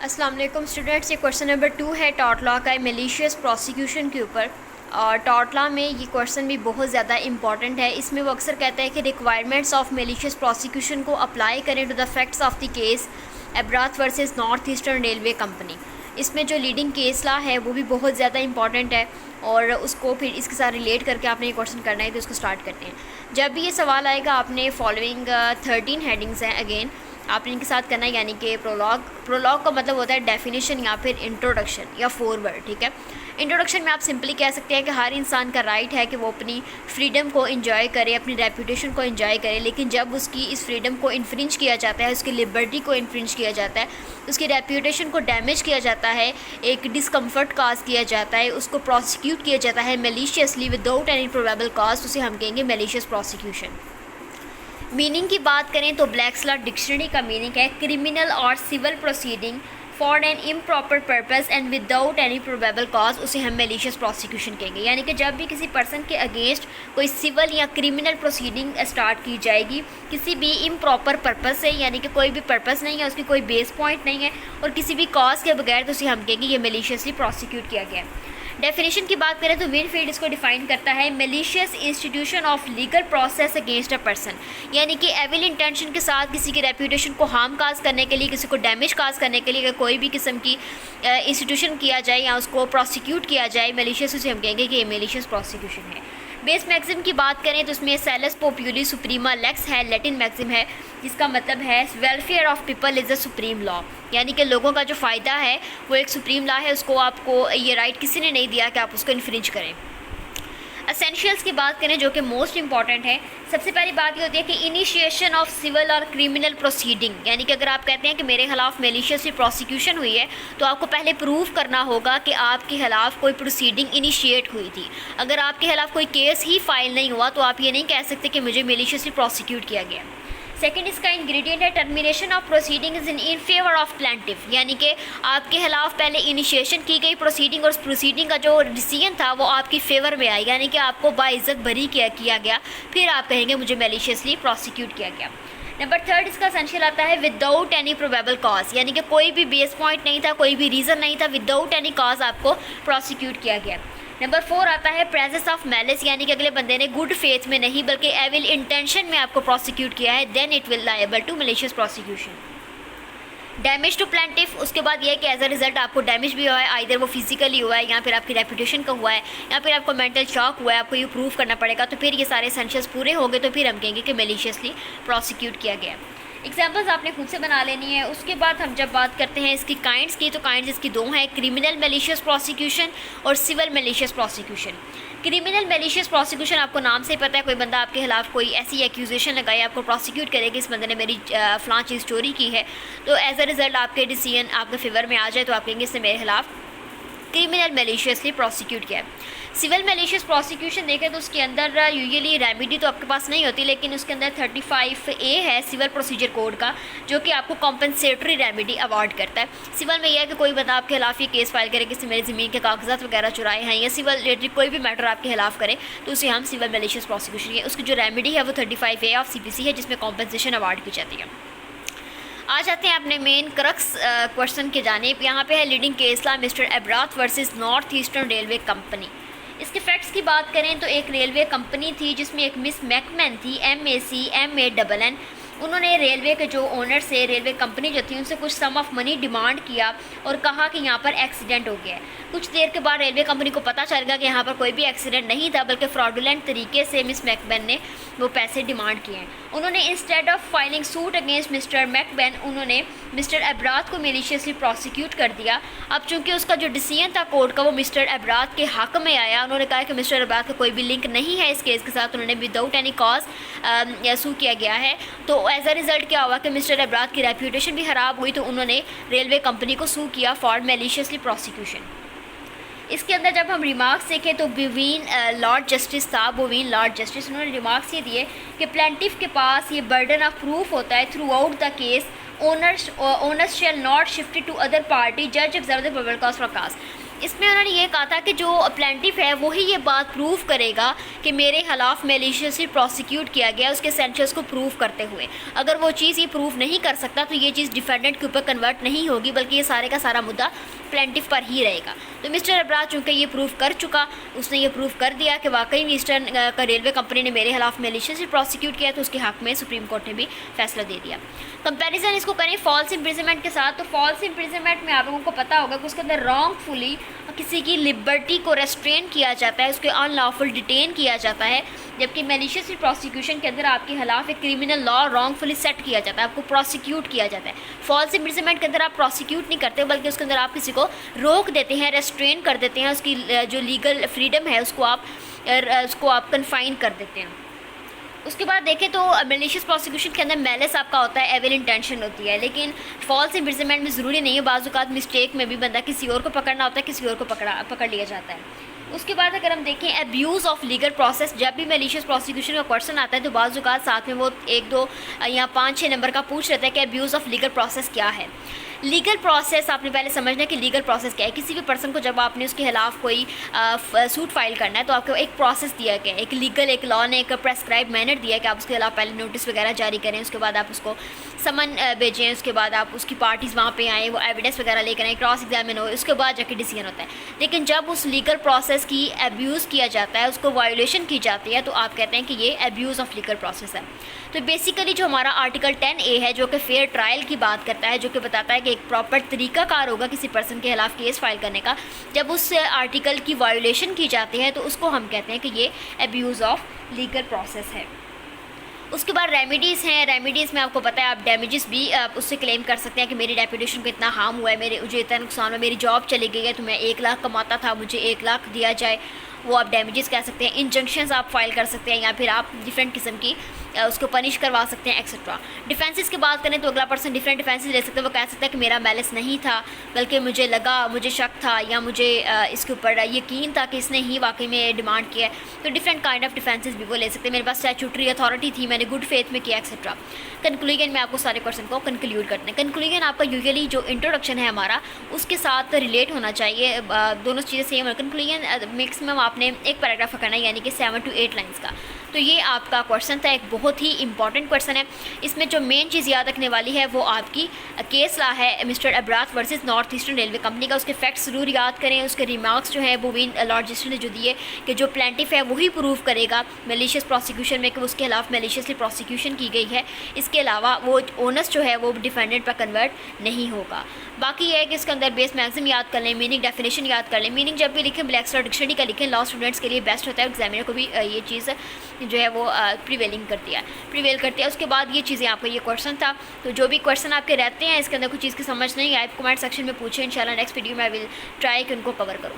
अस्सलाम वालेकुम स्टूडेंट्स, ये क्वेश्चन नंबर 2 है टॉर्ट लॉ का मेलिशियस प्रोसिक्यूशन के ऊपर। और टॉर्ट लॉ में ये क्वेश्चन भी बहुत ज़्यादा इंपॉर्टेंट है। इसमें वो अक्सर कहता है कि रिक्वायरमेंट्स ऑफ मेलिशियस प्रोसिक्यूशन को अप्लाई करें to the facts of the case Abrath versus north eastern railway company. इसमें जो लीडिंग केस लॉ है वो भी बहुत ज़्यादा इंपॉर्टेंट है और उसको फिर इसके साथ रिलेट करके आपने ये क्वेश्चन करना है, तो उसको स्टार्ट करते हैं। जब भी ये सवाल आएगा आपने फॉलोइंग 13 हेडिंग्स हैं अगेन आपने इनके साथ करना है, यानी कि प्रोलॉग का मतलब होता है डेफिनेशन या फिर इंट्रोडक्शन या फॉरवर्ड। ठीक है, इंट्रोडक्शन में आप सिंपली कह सकते हैं कि हर इंसान का राइट है कि वो अपनी फ्रीडम को एंजॉय करे, अपनी रेपुटेशन को एंजॉय करे, लेकिन जब उसकी इस फ्रीडम को इन्फ्रिंज किया जाता है, उसकी लिबर्टी को इन्फ्रिंज किया जाता है, उसकी रेपुटेशन को डैमेज किया जाता है, एक डिस्कम्फर्ट काज किया जाता है, उसको प्रोसिक्यूट किया जाता है मेलिशियसली विदाउट एनी प्रोबेबल कॉज, उसे हम कहेंगे मेलिशियस प्रोसिक्यूशन। मीनिंग की बात करें तो ब्लैक्स लॉ डिक्शनरी का मीनिंग है क्रिमिनल और civil proceeding for an improper purpose and without any probable cause, उसे हम मेलिशियस प्रोसिक्यूशन कहेंगे। यानी कि जब भी किसी पर्सन के अगेंस्ट कोई सिविल या क्रिमिनल प्रोसीडिंग स्टार्ट की जाएगी किसी भी इम्प्रॉपर पर्पस से, यानी कि कोई भी पर्पस नहीं है, उसकी कोई बेस पॉइंट नहीं है और किसी भी कॉज के बगैर, तो उसे हम कहेंगे ये मेलिशियसली प्रोसिक्यूट किया गया है। डेफिनेशन की बात करें तो विनफील्ड इसको डिफाइन करता है malicious institution of legal process against a person, यानी कि एविल इंटेंशन के साथ किसी की रेपुटेशन को हार्म काज करने के लिए, किसी को डैमेज काज करने के लिए अगर कोई भी किस्म की इंस्टीट्यूशन किया जाए या उसको प्रोसिक्यूट किया जाए मेलिशियस, उसे हम कहेंगे कि ये मेलिशियस प्रोसिक्यूशन है। बेस मैक्सिम की बात करें तो इसमें सेलस पोप्यूली सुप्रीमा लेक्स है, लैटिन मैक्सिम है, जिसका मतलब है welfare of people is a supreme law, यानी कि लोगों का जो फ़ायदा है वो एक सुप्रीम लॉ है, उसको आपको ये राइट किसी ने नहीं दिया कि आप उसको इन्फ्रिंज करें। एसेंशियल्स की बात करें जो कि मोस्ट इंपॉर्टेंट है, सबसे पहली बात ये होती है कि इनिशिएशन ऑफ सिविल और क्रिमिनल प्रोसीडिंग, यानी कि अगर आप कहते हैं कि मेरे खिलाफ मेलिशियसली प्रोसिक्यूशन हुई है तो आपको पहले प्रूव करना होगा कि आपके खिलाफ कोई प्रोसीडिंग इनिशिएट हुई थी। अगर आपके खिलाफ कोई केस ही फाइल नहीं हुआ तो आप ये नहीं कह सकते कि मुझे मेलिशियसली प्रोसिक्यूट किया गया। सेकेंड इसका इंग्रेडिएंट है termination of proceeding is in favour of plaintiff, यानी कि आपके खिलाफ पहले इनिशिएशन की गई प्रोसीडिंग और उस प्रोसीडिंग का जो डिसीजन था वो आपकी फेवर में आई, यानी कि आपको बाइज्जत बरी किया गया, फिर आप कहेंगे मुझे मेलिशियसली प्रोसिक्यूट किया गया। नंबर थर्ड इसका एसेंशियल आता है विदाउट एनी प्रोबेबल कॉज, यानी कि कोई भी बेस पॉइंट नहीं था, कोई भी रीज़न नहीं था, विदाउट एनी कॉज आपको प्रोसिक्यूट किया गया। नंबर 4 आता है प्रेजेंस ऑफ मैलिस, यानी कि अगले बंदे ने गुड फेथ में नहीं बल्कि एविल इंटेंशन में आपको प्रोसिक्यूट किया है, then it will liable to malicious prosecution. Damage to plaintiff, उसके बाद यह है कि एज अ रिजल्ट आपको डैमेज भी हुआ है, आइदर वो फिजिकली हुआ है या फिर आपकी रेपुटेशन का हुआ है या फिर आपको मेंटल शॉक हुआ है, आपको ये प्रूव करना पड़ेगा, तो फिर ये सारे एसेंशियल्स पूरे होंगे तो फिर हम कहेंगे कि मेलिशियसली प्रोसिक्यूट किया गया। एग्जाम्पल्स आपने खुद से बना लेनी है। उसके बाद हम जब बात करते हैं इसकी काइंड्स की, तो काइंड्स इसकी दो हैं, क्रिमिनल मेलिशियस प्रोसिक्यूशन और civil malicious prosecution. Criminal malicious prosecution आपको नाम से ही पता है, कोई बंदा आपके खिलाफ कोई ऐसी एक्यूजेशन लगाए, आपको प्रोसिक्यूट करे कि इस बंदे ने मेरी फलां चीज़ चोरी की है, तो एज अ रिजल्ट आपके डिसीजन आपके फेवर में आ जाए तो आप कहेंगे इसने मेरे खिलाफ क्रिमिनल मेलिशियसली प्रोसिक्यूट किया है। सिविल मेलिशियस प्रोसिक्यूशन देखें तो उसके अंदर यूजुअली रेमेडी तो आपके पास नहीं होती, लेकिन उसके अंदर 35A है सिविल प्रोसीजर कोड का, जो कि आपको कॉम्पनसेटरी रेमेडी अवार्ड करता है। सिविल में यह है कि कोई बंदा आपके खिलाफ ये केस फाइल करे कि मेरी ज़मीन के कागजात वगैरह चुराए हैं, या सिविल रिलेटेड कोई भी मैटर आपके खिलाफ करे तो उसे हम सिविल मेलिशियस प्रोसिक्यूशन है। उसकी जो रेमेडी है वो 35A ऑफ CPC है, जिसमें कॉम्पनसेशन अवार्ड की जाती है। आ जाते हैं अपने मेन क्रक्स क्वेश्चन के जानिब। यहाँ पे है leading case law mister Abrath versus north eastern railway company. इसके फैक्ट्स की बात करें तो एक रेलवे कंपनी थी जिसमें एक मिस मैकमैन थी, MACMANN। उन्होंने रेलवे के जो ओनर से, रेलवे कंपनी जो थी, उनसे कुछ सम ऑफ मनी डिमांड किया और कहा कि यहाँ पर एक्सीडेंट हो गया है। कुछ देर के बाद रेलवे कंपनी को पता चल गया कि यहाँ पर कोई भी एक्सीडेंट नहीं था, बल्कि फ्रॉडुलेंट तरीके से मिस मैकबेन ने वो पैसे डिमांड किए हैं। उन्होंने instead of filing suit against mister McBain, उन्होंने मिस्टर एब्राथ को मेलिशियसली प्रोसिक्यूट कर दिया। अब चूंकि उसका जो डिसीजन था कोर्ट का वो मिस्टर एब्राथ के हक में आया, उन्होंने कहा कि मिस्टर एब्राथ का कोई भी लिंक नहीं है इस केस के साथ, उन्होंने विदाउट एनी कॉज सू किया गया है। तो एज अ रिजल्ट क्या हुआ कि मिस्टर एब्राथ की रेपुटेशन भी ख़राब हुई, तो उन्होंने रेलवे कंपनी को सू किया फॉर मेलिशियसली प्रोसिक्यूशन। इसके अंदर जब हम रिमार्क्स देखें तो बिवीन लॉर्ड जस्टिस था, बोवीन लॉर्ड जस्टिस, उन्होंने रिमार्क्स ये दिए कि प्लेंटिफ के पास ये बर्डन ऑफ प्रूफ होता है throughout the case, onus shall not shifted to other party जज observe the probable cause for cost. इसमें उन्होंने ये कहा था कि जो प्लेंटिफ है वही ये बात प्रूव करेगा कि मेरे खिलाफ मेलिशियसली प्रोसिक्यूट किया गया उसके एसेंशियल्स को प्रूव करते हुए। अगर वो चीज़ ये प्रूव नहीं कर सकता तो ये चीज़ डिफेंडेंट के ऊपर कन्वर्ट नहीं होगी, बल्कि ये सारे का सारा मुद्दा प्लेंटिफ पर ही रहेगा। तो मिस्टर अब्राज चूँकि ये प्रूव कर चुका, उसने ये प्रूव कर दिया कि वाकई ईस्टर्न का रेलवे कंपनी ने मेरे खिलाफ मेलिशियसली प्रोसिक्यूट किया, तो उसके हक़ में सुप्रीम कोर्ट ने भी फैसला दे दिया। कंपैरिजन इसको करें फॉल्स इम्प्रिजनमेंट के साथ, तो फॉल्स इम्प्रिजनमेंट में आप लोगों को पता होगा कि उसके अंदर रॉन्गफुली किसी की लिबर्टी को रेस्ट्रेन किया जाता है, उसको अनलॉफुल डिटेन किया जाता है, जबकि मेलिशियस प्रोसिक्यूशन के अंदर आपके खिलाफ एक क्रिमिनल लॉ रॉन्गफुली सेट किया जाता है, आपको प्रोसिक्यूट किया जाता है। फॉल्स इम्प्रिजनमेंट के अंदर आप प्रोसिक्यूट नहीं करते, बल्कि उसके अंदर आप किसी को रोक देते हैं, रेस्ट्रेन कर देते हैं, उसकी जो लीगल फ्रीडम है उसको आप कन्फाइन कर देते हैं। उसके बाद देखें तो मेलिशियस प्रोसिक्यूशन के अंदर मैलिस आपका होता है, एविल इंटेंशन होती है, लेकिन फॉल्स इम्प्रिजनमेंट में ज़रूरी नहीं है, बाज़ औक़ात मिस्टेक में भी बंदा किसी और को पकड़ना होता है, किसी और को पकड़ लिया जाता है। उसके बाद अगर हम देखें एब्यूज़ ऑफ लीगल प्रोसेस, जब भी मेलिशियस प्रोसिक्यूशन का क्वेश्चन आता है तो बाज़ औक़ात साथ में वो 1, 2 या 5-6 नंबर का पूछ लेते हैं कि एब्यूज़ ऑफ लीगल प्रोसेस क्या है। लीगल प्रोसेस आपने पहले समझना है कि लीगल प्रोसेस क्या है। किसी भी पर्सन को जब आपने उसके खिलाफ कोई सूट फाइल करना है तो आपको एक प्रोसेस दिया गया है, एक लीगल, एक लॉ ने एक प्रेस्क्राइब मैनर दिया है कि आप उसके खिलाफ पहले नोटिस वगैरह जारी करें, उसके बाद आप उसको समन भेजें, उसके बाद आप उसकी पार्टीज़ वहाँ पे आएँ, वो एविडेंस वगैरह लेकर आएँ, क्रॉस एग्जामिन हो, उसके बाद जाके डिसीजन होता है। लेकिन जब उस लीगल प्रोसेस की एब्यूज़ किया जाता है, उसको वायोलेशन की जाती है, तो आप कहते हैं कि ये एब्यूज़ ऑफ लीगल प्रोसेस है। तो बेसिकली जो हमारा आर्टिकल 10A है जो कि फेयर ट्रायल की बात करता है, जो कि बताता है कि एक प्रॉपर तरीकाकार होगा किसी पर्सन के खिलाफ केस फाइल करने का, जब उस आर्टिकल की वायोलेशन की जाती है तो उसको हम कहते हैं कि ये एब्यूज़ ऑफ लीगल प्रोसेस है। उसके बाद रेमेडीज़ हैं। रेमेडीज़ में आपको पता है आप डैमेजेस भी आप उससे क्लेम कर सकते हैं कि मेरी रेपुटेशन को इतना हार्म हुआ है, मुझे इतना नुकसान हुआ, मेरी जॉब चली गई है, तो मैं 1 लाख कमाता था, मुझे 1 लाख दिया जाए, वो आप डैमेजेस कह सकते हैं। इंजंक्शंस आप फाइल कर सकते हैं, या फिर आप डिफरेंट किस्म की उसको पनिश करवा सकते हैं, एक्सेट्रा। डिफेंसेस की बात करें तो अगला पर्सन डिफरेंट डिफेंसेस ले सकते हैं। वो कह सकता है कि मेरा मैलिस नहीं था, बल्कि मुझे लगा, मुझे शक था, या मुझे इसके ऊपर यकीन था कि इसने ही वाकई में डिमांड किया है, तो डिफरेंट काइंड ऑफ डिफेंसेस भी वो ले सकते हैं। मेरे पास स्टैट्यूटरी अथॉरिटी थी, मैंने गुड फेथ में किया, एक्सेट्रा। कंक्लूजन में आपको सारे क्वेश्चन को कंक्लूड करते हैं। कंक्लूजन आपका यूजुअली जो इंट्रोडक्शन है हमारा उसके साथ रिलेट होना चाहिए, दोनों चीज़ें सेम है। कंक्लूजन मैक्सिमम आपने एक पैराग्राफ करना है, यानी कि 7 to 8 लाइन्स का। तो ये आपका क्वेश्चन था, एक बहुत ही इंपॉर्टेंट क्वेश्चन है। इसमें जो मेन चीज़ याद रखने वाली है वो आपकी केस ला है mister Abrath versus north eastern railway company का। उसके फैक्ट्स ज़रूर याद करें, उसके रिमार्क्स जो है वो भी लॉर्ड जस्टिस ने जो दिए कि जो प्लेंटिफ है वही प्रूव करेगा मेलिशियस प्रोसिक्यूशन में कि उसके खिलाफ मेलिशियसली प्रोसिक्यूशन की गई है। इसके अलावा वो ओनस जो है वो डिफेंडेंट पर कन्वर्ट नहीं होगा। बाकी ये है कि इसके अंदर बेस मैक्सिम याद कर लें, मीनिंग डेफिनेशन याद कर लें। मीनिंग जब भी लिखें ब्लैक स्टार डिक्शनरी का लिखें, लॉ स्टूडेंट्स के लिए बेस्ट होता है, एग्जामिनर को भी ये चीज़ जो है वो प्रिवेल करती है। उसके बाद ये चीज़ें आपका ये क्वेश्चन था। तो जो भी क्वेश्चन आपके रहते हैं इसके अंदर कुछ चीज़ की समझ नहीं आए, कमेंट सेक्शन में पूछें, इंशाल्लाह नेक्स्ट वीडियो में आई विल ट्राई कि उनको कवर करूँ।